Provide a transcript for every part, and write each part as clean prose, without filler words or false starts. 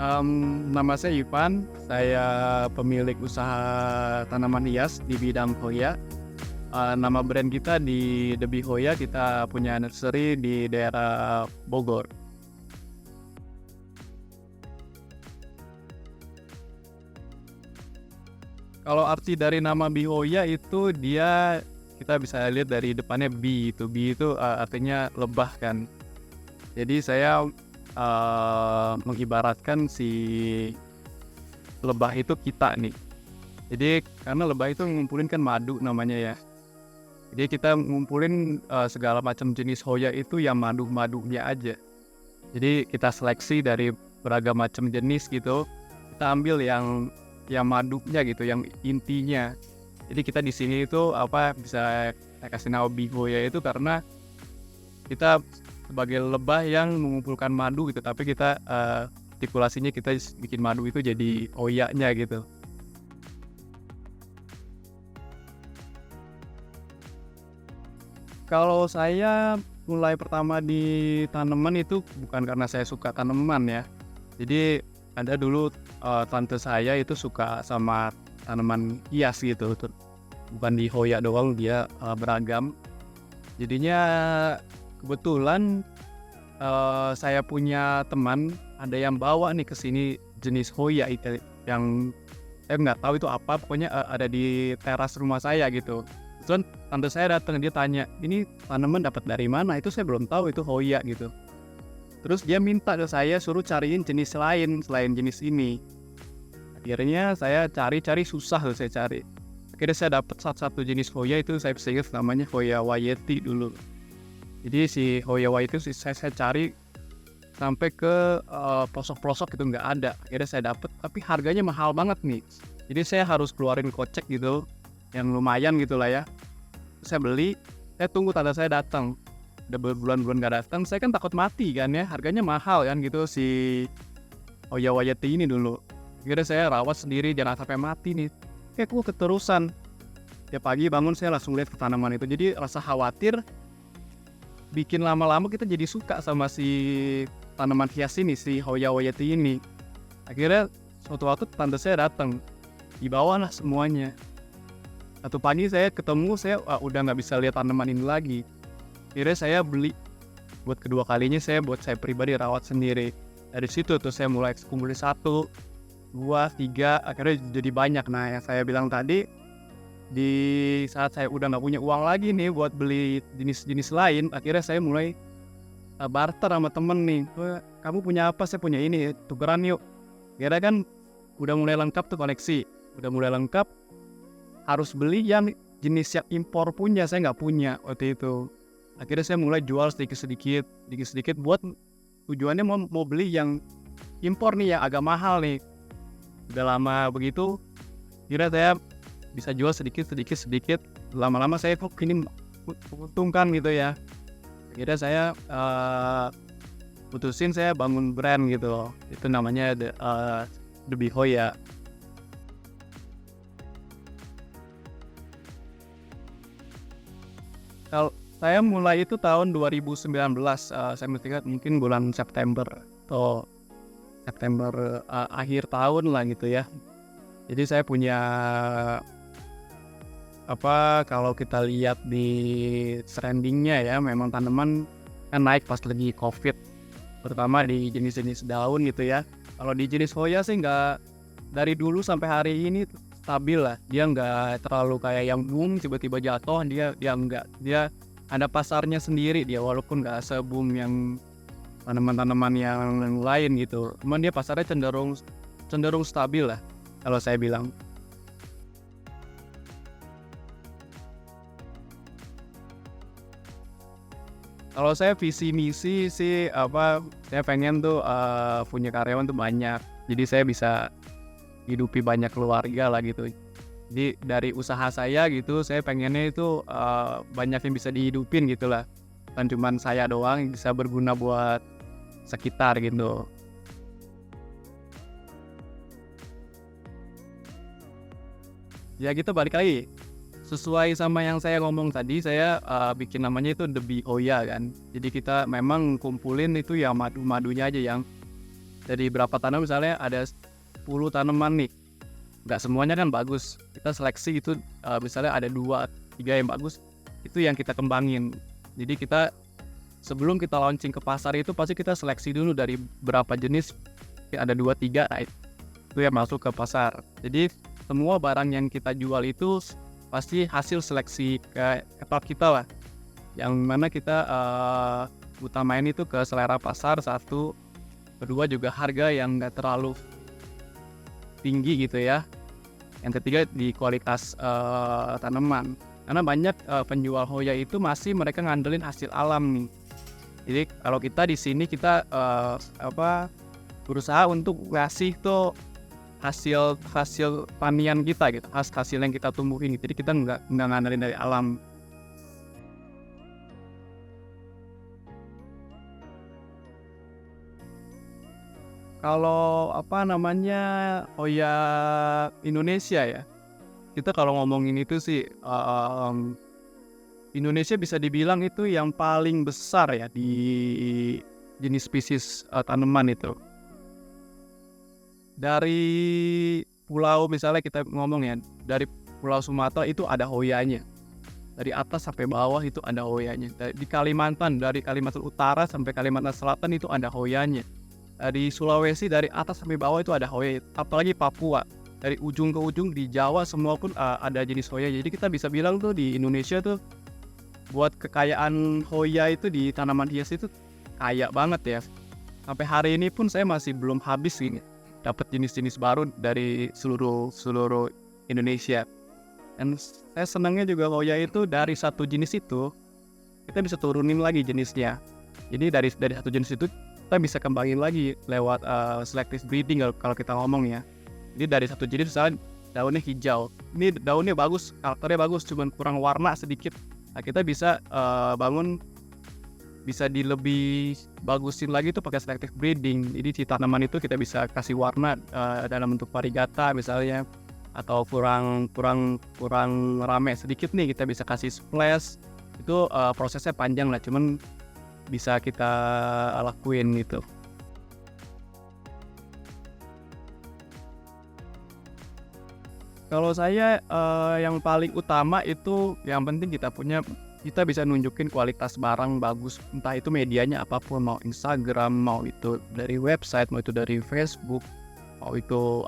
Nama saya Ivan, saya pemilik usaha tanaman hias di bidang Hoya. Nama brand kita di The Bee Hoya, kita punya nursery di daerah Bogor. Kalau arti dari nama Bee Hoya itu dia kita bisa lihat dari depannya bee itu. Bee itu artinya lebah kan. Jadi saya mengibaratkan si lebah itu kita nih. Jadi karena lebah itu ngumpulin kan madu namanya ya. Jadi kita ngumpulin segala macam jenis Hoya itu yang madu-madunya aja. Jadi kita seleksi dari beragam macam jenis gitu. Kita ambil yang madunya gitu, yang intinya. Jadi kita di sini itu bisa saya kasih nama Bee Hoya itu karena kita sebagai lebah yang mengumpulkan madu gitu, tapi kita artikulasinya kita bikin madu itu jadi Hoya-nya gitu. Kalau saya mulai pertama di tanaman itu bukan karena saya suka tanaman ya. Jadi ada dulu tante saya itu suka sama tanaman hias gitu. Bukan di Hoya doang, dia beragam. Jadinya kebetulan saya punya teman ada yang bawa nih ke sini jenis Hoya itu yang saya nggak tahu itu apa, pokoknya ada di teras rumah saya gitu. Terus tante saya datang, dia tanya, ini tanaman dapat dari mana? Itu saya belum tahu itu Hoya gitu. Terus dia minta ke saya suruh cariin jenis lain selain jenis ini. Akhirnya saya cari susah tuh saya cari. Akhirnya saya dapat satu jenis Hoya itu saya ingat namanya Hoya Wayeti dulu. Jadi si Hoya Wayeti itu saya cari sampai ke pelosok-pelosok itu nggak ada. Akhirnya saya dapat, tapi harganya mahal banget nih. Jadi saya harus keluarin kocek gitu, yang lumayan gitu lah ya. Saya beli, saya tunggu tante saya datang. Udah berbulan-bulan gak datang, saya kan takut mati kan ya, harganya mahal kan gitu si Hoya Wayeti ini dulu. Akhirnya saya rawat sendiri, jangan sampai mati nih. Kayak aku keterusan. Tiap pagi bangun saya langsung lihat ke tanaman itu. Jadi rasa khawatir bikin lama-lama kita jadi suka sama si tanaman hias ini, si Hoya Wayeti ini. Akhirnya suatu waktu tante saya datang, dibawalah semuanya. Satu pagi saya ketemu, saya udah nggak bisa lihat tanaman ini lagi. Akhirnya saya beli, buat kedua kalinya saya pribadi rawat sendiri. Dari situ tuh saya mulai kumpulin 1, 2, 3, akhirnya jadi banyak. Nah yang saya bilang tadi, di saat saya udah nggak punya uang lagi nih buat beli jenis-jenis lain, akhirnya saya mulai barter sama temen nih. Kamu punya apa? Saya punya ini, tukeran yuk. Akhirnya kan udah mulai lengkap tuh koleksi, udah mulai lengkap. Harus beli yang jenis yang impor punya, saya nggak punya waktu itu. Akhirnya saya mulai jual sedikit buat tujuannya mau beli yang impor nih yang agak mahal nih. Udah lama begitu, kira saya bisa jual sedikit. Lama-lama saya kok ini menguntungkan gitu ya. Akhirnya saya putusin saya bangun brand gitu. Itu namanya The Bee Hoya. Kalau saya mulai itu tahun 2019, saya ingat mungkin bulan September atau September akhir tahun lah gitu ya. Jadi saya punya kalau kita lihat di trendingnya ya, memang tanaman kan naik pas lagi COVID, terutama di jenis-jenis daun gitu ya. Kalau di jenis Hoya sih nggak, dari dulu sampai hari ini stabil lah, dia nggak terlalu kayak yang boom tiba-tiba jatuh, dia nggak, dia ada pasarnya sendiri dia, walaupun nggak se-boom yang tanaman-tanaman yang lain gitu, cuman dia pasarnya cenderung stabil lah kalau saya bilang. Kalau saya visi misi sih saya pengen tuh punya karyawan tuh banyak, jadi saya bisa hidupi banyak keluarga lah gitu. Jadi dari usaha saya gitu, saya pengennya itu banyak yang bisa dihidupin gitu lah. Bukan cuma saya doang yang bisa berguna buat sekitar gitu. Ya gitu, balik lagi. Sesuai sama yang saya ngomong tadi, saya bikin namanya itu The Bee Hoya kan. Jadi kita memang kumpulin itu ya madu-madunya aja yang dari berapa tanaman, misalnya ada 10 tanaman nih, nggak semuanya kan bagus, kita seleksi itu, misalnya ada 2, 3 yang bagus, itu yang kita kembangin. Jadi kita sebelum kita launching ke pasar itu pasti kita seleksi dulu dari berapa jenis, ada 2, 3, nah itu yang masuk ke pasar. Jadi semua barang yang kita jual itu pasti hasil seleksi ketat kita lah, yang mana kita utamain itu ke selera pasar satu, kedua juga harga yang nggak terlalu tinggi gitu ya, yang ketiga di kualitas tanaman, karena banyak penjual Hoya itu masih mereka ngandelin hasil alam nih. Jadi kalau kita di sini kita berusaha untuk ngasih tuh hasil tanian kita gitu, hasil yang kita tumbuhin. Jadi kita nggak ngandelin dari alam. Kalau Hoya Indonesia ya, kita kalau ngomongin itu sih Indonesia bisa dibilang itu yang paling besar ya di jenis spesies tanaman itu. Dari pulau, misalnya kita ngomong ya, dari Pulau Sumatera itu ada Hoyanya. Dari atas sampai bawah itu ada Hoyanya. Di Kalimantan, dari Kalimantan Utara sampai Kalimantan Selatan itu ada Hoyanya. Di Sulawesi dari atas sampai bawah itu ada Hoya. Apalagi Papua, dari ujung ke ujung di Jawa semua pun ada jenis Hoya. Jadi kita bisa bilang tuh di Indonesia tuh buat kekayaan Hoya itu di tanaman hias itu kaya banget ya. Sampai hari ini pun saya masih belum habis ini dapat jenis-jenis baru dari seluruh Indonesia. Dan saya senangnya juga Hoya itu dari satu jenis itu kita bisa turunin lagi jenisnya. Jadi dari satu jenis itu kita bisa kembangin lagi lewat selective breeding kalau kita ngomong ya. Jadi dari satu jenis misalnya daunnya hijau, ini daunnya bagus, karakternya bagus, cuman kurang warna sedikit. Nah, kita bisa bisa lebih bagusin lagi tuh pakai selective breeding. Jadi si tanaman itu kita bisa kasih warna dalam bentuk variegata misalnya, atau kurang rame sedikit nih kita bisa kasih splash. Itu prosesnya panjang lah, cuman bisa kita lakuin gitu. Kalau saya yang paling utama itu yang penting kita bisa nunjukin kualitas barang bagus, entah itu medianya apapun, mau Instagram, mau itu dari website, mau itu dari Facebook, mau itu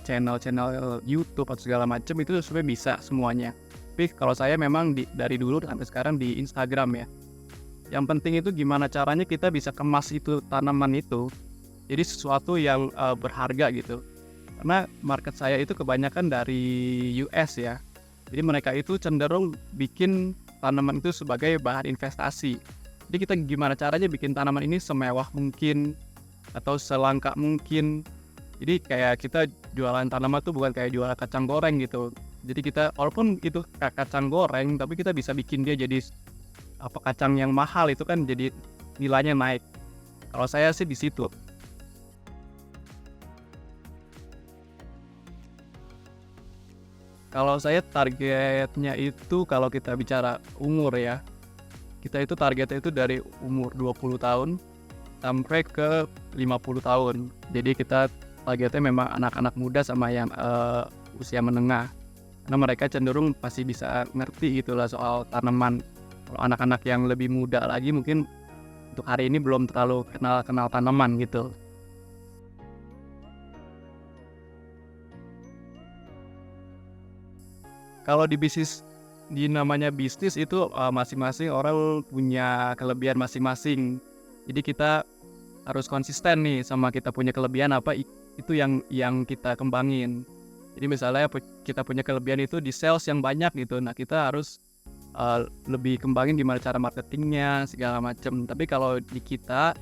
channel YouTube atau segala macam, itu sebenarnya bisa semuanya. Tapi kalau saya memang dari dulu sampai sekarang di Instagram ya. Yang penting itu gimana caranya kita bisa kemas itu tanaman itu jadi sesuatu yang berharga gitu. Karena market saya itu kebanyakan dari US ya. Jadi mereka itu cenderung bikin tanaman itu sebagai bahan investasi. Jadi kita gimana caranya bikin tanaman ini semewah mungkin atau selangka mungkin. Jadi kayak kita jualan tanaman tuh bukan kayak jualan kacang goreng gitu. Jadi kita walaupun itu kacang goreng, tapi kita bisa bikin dia jadi kacang yang mahal, itu kan jadi nilainya naik. Kalau saya sih di situ. Kalau saya targetnya itu kalau kita bicara umur ya, kita itu targetnya itu dari umur 20 tahun sampai ke 50 tahun. Jadi kita targetnya memang anak-anak muda sama yang usia menengah. Karena mereka cenderung pasti bisa ngerti gitulah soal tanaman. Kalau anak-anak yang lebih muda lagi mungkin untuk hari ini belum terlalu kenal tanaman gitu. Kalau di bisnis, namanya bisnis itu masing-masing orang punya kelebihan masing-masing. Jadi kita harus konsisten nih sama kita punya kelebihan apa, itu yang kita kembangin. Jadi misalnya kita punya kelebihan itu di sales yang banyak gitu. Nah kita harus lebih kembangin gimana cara marketingnya segala macam. Tapi kalau di kita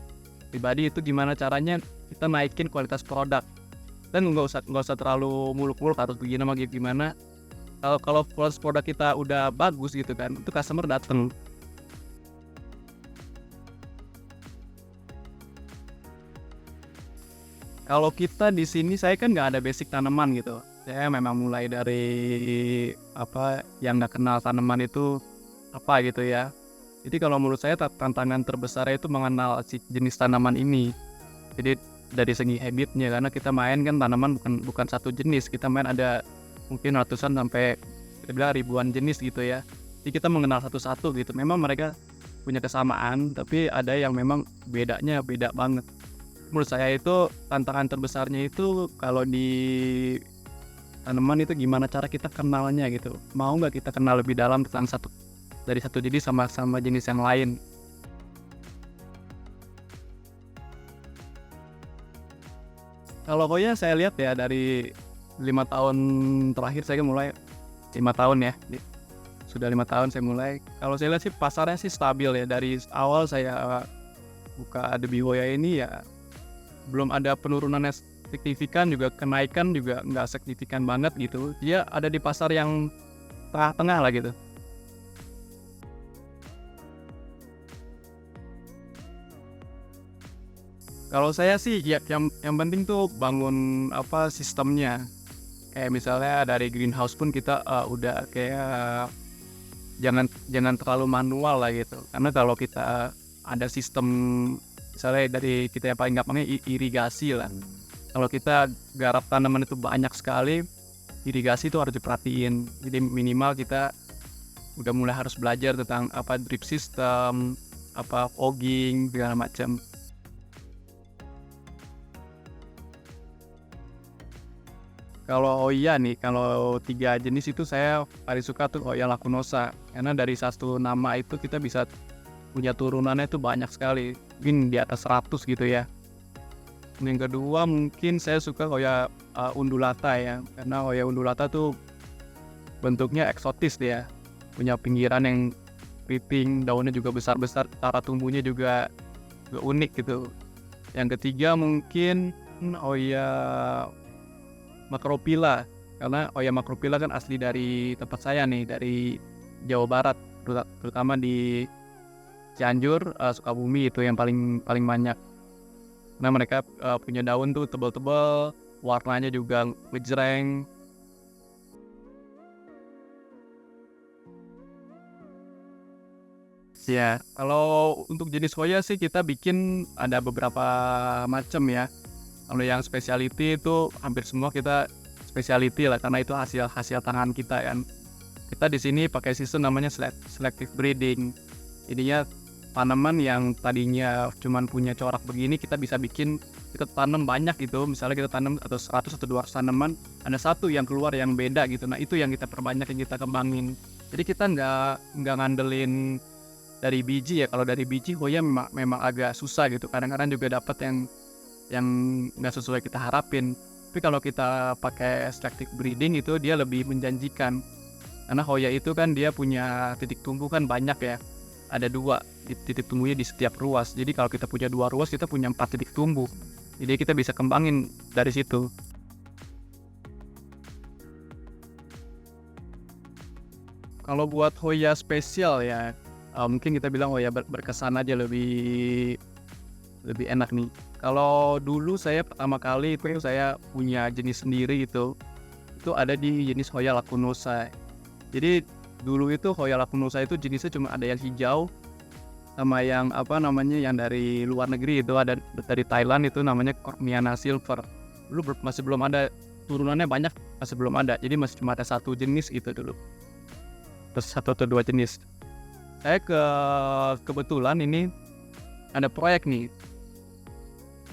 pribadi itu gimana caranya kita naikin kualitas produk, dan nggak usah terlalu muluk-muluk harus begini sama gimana. Kalau kualitas produk kita udah bagus gitu kan, itu customer dateng. Kalau kita di sini, saya kan nggak ada basic tanaman gitu. Saya memang mulai dari yang nggak kenal tanaman itu apa gitu ya. Jadi kalau menurut saya tantangan terbesar itu mengenal si jenis tanaman ini. Jadi dari segi habitnya, karena kita main kan tanaman bukan satu jenis, kita main ada mungkin ratusan sampai kita bilang ribuan jenis gitu ya. Jadi kita mengenal satu-satu gitu. Memang mereka punya kesamaan, tapi ada yang memang bedanya beda banget. Menurut saya itu tantangan terbesarnya itu kalau di tanaman itu gimana cara kita kenalnya gitu. Mau nggak kita kenal lebih dalam tentang dari satu jenis sama jenis yang lain. Kalau Hoya saya lihat ya dari 5 tahun terakhir saya mulai 5 tahun ya. Sudah 5 tahun saya mulai. Kalau saya lihat sih pasarnya sih stabil ya. Dari awal saya buka Debi Hoya ini ya belum ada penurunannya signifikan, juga kenaikan juga nggak signifikan banget gitu. Dia ada di pasar yang tengah-tengah lah gitu. Kalau saya sih ya yang penting tuh bangun sistemnya. Kayak misalnya dari greenhouse pun kita udah kayak jangan terlalu manual lah gitu. Karena kalau kita ada sistem misalnya dari kita yang paling gampangnya irigasi lah. Kalau kita garap tanaman itu banyak sekali, irigasi itu harus diperhatiin. Jadi minimal kita udah mulai harus belajar tentang drip system, fogging segala macam. Kalau Hoya nih, kalau 3 jenis itu saya paling suka tuh Hoya lacunosa. Karena dari satu nama itu kita bisa punya turunannya itu banyak sekali. Mungkin di atas 100 gitu ya. Yang kedua mungkin saya suka Hoya undulata ya. Karena Hoya undulata tuh bentuknya eksotis dia. Punya pinggiran yang keriting, daunnya juga besar-besar, cara tumbuhnya juga unik gitu. Yang ketiga mungkin Hoya Macrophylla, karena Hoya Macrophylla kan asli dari tempat saya nih, dari Jawa Barat, terutama di Cianjur, Sukabumi itu yang paling banyak. Karena mereka punya daun tuh tebal-tebal, warnanya juga ngejreng. Ya, kalau untuk jenis Hoya sih kita bikin ada beberapa macam ya. Kalau yang specialty itu hampir semua kita specialty lah, karena itu hasil tangan kita kan. Kita di sini pakai sistem namanya selective breeding. Jadinya tanaman yang tadinya cuman punya corak begini kita tanam banyak gitu. Misalnya kita tanam atau 100 atau 200 tanaman, ada satu yang keluar yang beda gitu. Nah, itu yang kita perbanyak, yang kita kembangin. Jadi kita nggak ngandelin dari biji ya. Kalau dari biji Hoya memang agak susah gitu. Kadang-kadang juga dapat yang nggak sesuai kita harapin. Tapi kalau kita pakai selective breeding itu dia lebih menjanjikan. Karena Hoya itu kan dia punya titik tumbuh kan banyak ya. Ada 2 titik tumbuhnya di setiap ruas. Jadi kalau kita punya 2 ruas, kita punya 4 titik tumbuh. Jadi kita bisa kembangin dari situ. Kalau buat Hoya spesial ya, mungkin kita bilang Hoya berkesan aja lebih enak nih. Kalau dulu saya pertama kali itu saya punya jenis sendiri itu ada di jenis Hoya lacunosa. Jadi dulu itu Hoya lacunosa itu jenisnya cuma ada yang hijau sama yang yang dari luar negeri, itu ada dari Thailand, itu namanya Corniana silver. Dulu masih belum ada, turunannya banyak masih belum ada. Jadi masih cuma ada satu jenis gitu dulu. Terus 1 atau 2 jenis. Saya kebetulan ini ada proyek nih.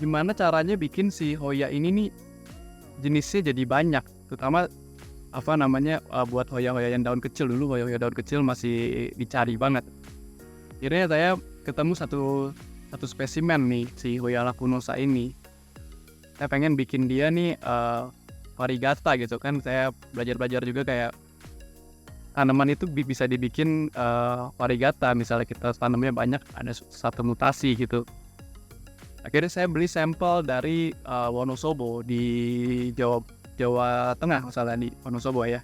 Gimana caranya bikin si Hoya ini nih jenisnya jadi banyak, terutama buat Hoya yang daun kecil. Dulu Hoya daun kecil masih dicari banget. Akhirnya saya ketemu satu spesimen nih, si Hoya lacunosa ini. Saya pengen bikin dia nih variegata gitu kan. Saya belajar juga kayak tanaman itu bisa dibikin variegata. Misalnya kita tanamnya banyak, ada satu mutasi gitu. Akhirnya saya beli sampel dari Wonosobo di Jawa Tengah, misalnya di Wonosobo ya.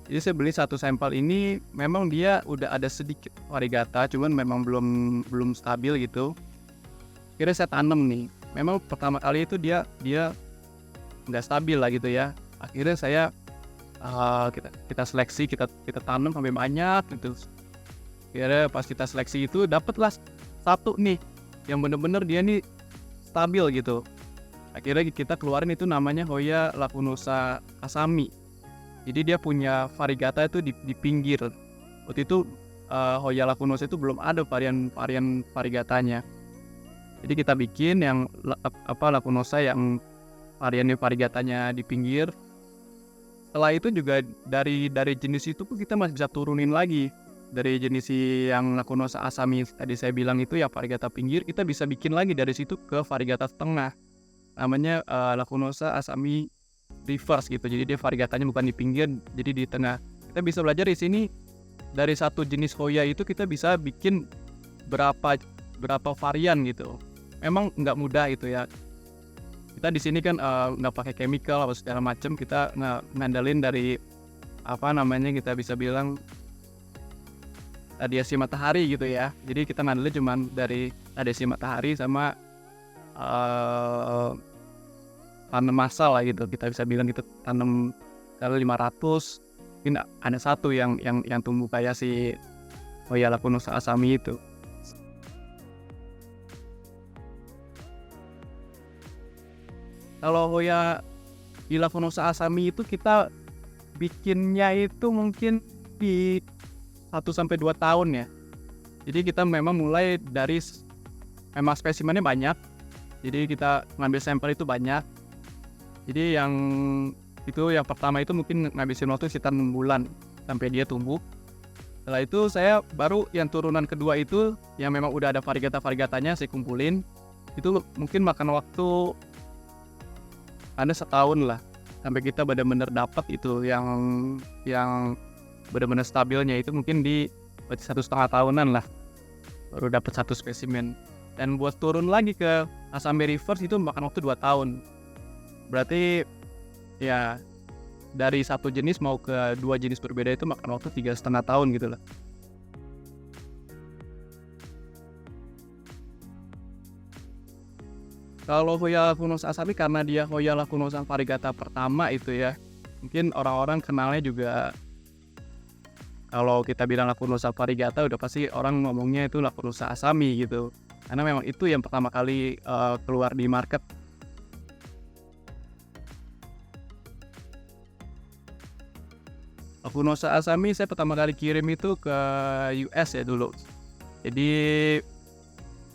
Jadi saya beli satu sampel ini, memang dia udah ada sedikit variegata, cuman memang belum stabil gitu. Akhirnya saya tanam nih. Memang pertama kali itu dia nggak stabil lah gitu ya. Akhirnya saya kita seleksi, kita tanam sampai banyak gitu. Akhirnya pas kita seleksi itu dapatlah satu nih yang bener-bener dia nih stabil gitu. Akhirnya kita keluarin itu namanya Hoya lacunosa asami. Jadi dia punya variegata itu di pinggir. Waktu itu Hoya lacunosa itu belum ada varian variegatanya. Jadi kita bikin yang lacunosa yang variegatanya di pinggir. Setelah itu juga dari jenis itu pun kita masih bisa turunin lagi. Dari jenis yang lacunosa asami tadi saya bilang itu ya variegata pinggir, kita bisa bikin lagi dari situ ke variegata tengah. Namanya lacunosa asami reverse gitu. Jadi dia variegatanya bukan di pinggir, jadi di tengah. Kita bisa belajar di sini dari satu jenis Hoya itu kita bisa bikin berapa varian gitu. Memang nggak mudah itu ya. Kita di sini kan nggak pakai chemical atau segala macam, kita ngandelin dari kita bisa bilang radiasi matahari gitu ya. Jadi kita ngandelin cuma dari radiasi matahari sama tanam massal lah gitu. Kita bisa bilang kita tanam kali 500, mungkin ada satu yang tumbuh kayak si Hoya lacunosa asami itu. Kalau Hoya lacunosa asami itu kita bikinnya itu mungkin di 1-2 tahun ya. Jadi kita memang mulai dari memang spesimennya banyak. Jadi kita ngambil sampel itu banyak. Jadi yang pertama itu mungkin ngabisin waktu sekitar 6 bulan sampai dia tumbuh. Setelah itu saya baru yang turunan kedua itu yang memang udah ada variegatanya saya kumpulin. Itu mungkin makan waktu ada setahun lah sampai kita benar-benar dapat itu yang benar-benar stabilnya itu mungkin di 1,5 tahunan lah baru dapat satu spesimen. Dan buat turun lagi ke asami reverse itu makan waktu 2 tahun. Berarti ya dari satu jenis mau ke 2 jenis berbeda itu makan waktu 3,5 tahun gitu lah. Kalau Hoya lacunosa asami karena dia Hoya lacunosa variegata pertama itu ya, mungkin orang-orang kenalnya juga kalau kita bilang lacunosa variegata udah pasti orang ngomongnya itu lacunosa asami gitu. Karena memang itu yang pertama kali keluar di market. Lacunosa asami saya pertama kali kirim itu ke US ya dulu. Jadi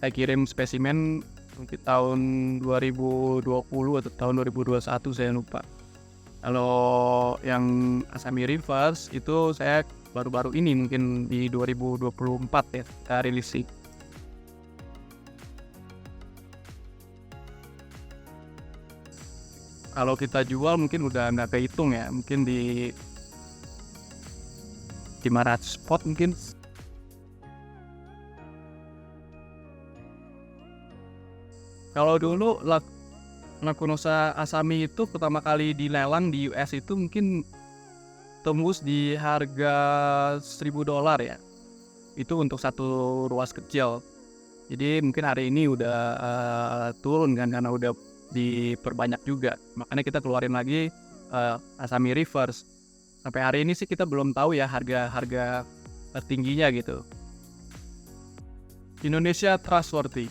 saya kirim spesimen mungkin tahun 2020 atau tahun 2021 saya lupa. Kalau yang asami reverse itu saya baru-baru ini mungkin di 2024 ya kita rilis sih. Kalau kita jual mungkin udah nggak kehitung ya, mungkin di 500 pot mungkin. Kalau dulu lacunosa asami itu pertama kali dilelang di US itu mungkin tembus di harga $1.000 ya. Itu untuk satu ruas kecil. Jadi mungkin hari ini udah turun kan karena udah diperbanyak juga. Makanya kita keluarin lagi asami reverse. Sampai hari ini sih kita belum tahu ya harga tertingginya gitu. Indonesia trustworthy.